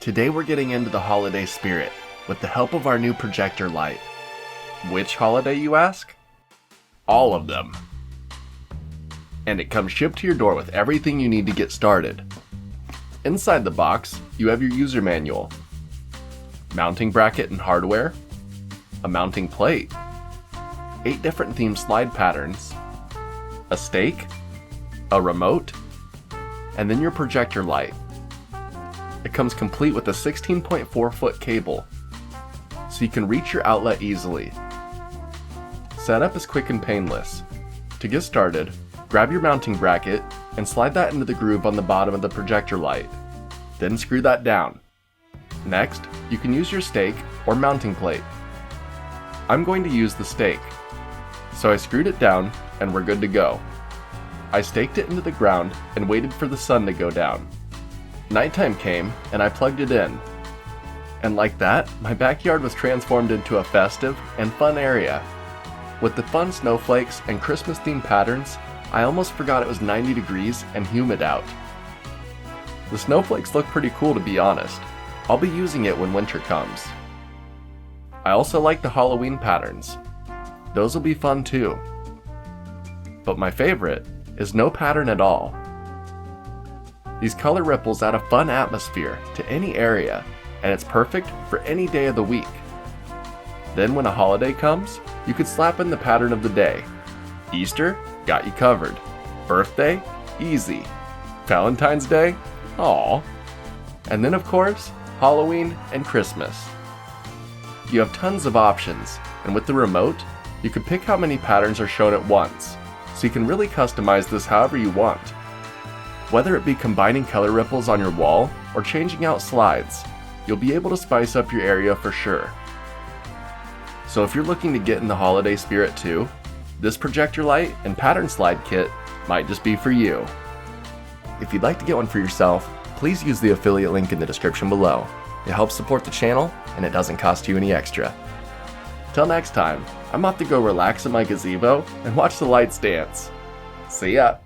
Today we're getting into the holiday spirit with the help of our new projector light. Which holiday, you ask? All of them. And it comes shipped to your door with everything you need to get started. Inside the box, you have your user manual, mounting bracket and hardware, a mounting plate, 8 different themed slide patterns, a stake, a remote, and then your projector light. It comes complete with a 16.4 foot cable, so you can reach your outlet easily. Setup is quick and painless. To get started, grab your mounting bracket and slide that into the groove on the bottom of the projector light. Then screw that down. Next, you can use your stake or mounting plate. I'm going to use the stake, so I screwed it down and we're good to go. I staked it into the ground and waited for the sun to go down. Nighttime came and I plugged it in. And like that, my backyard was transformed into a festive and fun area. With the fun snowflakes and Christmas themed patterns, I almost forgot it was 90 degrees and humid out. The snowflakes look pretty cool, to be honest. I'll be using it when winter comes. I also like the Halloween patterns. Those will be fun too. But my favorite is no pattern at all. These color ripples add a fun atmosphere to any area, and it's perfect for any day of the week. Then when a holiday comes, you could slap in the pattern of the day. Easter, got you covered. Birthday, easy. Valentine's Day, aww. And then of course, Halloween and Christmas. You have tons of options, and with the remote, you can pick how many patterns are shown at once, so you can really customize this however you want. Whether it be combining color ripples on your wall or changing out slides, you'll be able to spice up your area for sure. So if you're looking to get in the holiday spirit too, this projector light and pattern slide kit might just be for you. If you'd like to get one for yourself, please use the affiliate link in the description below. It helps support the channel and it doesn't cost you any extra. Till next time, I'm off to go relax in my gazebo and watch the lights dance. See ya!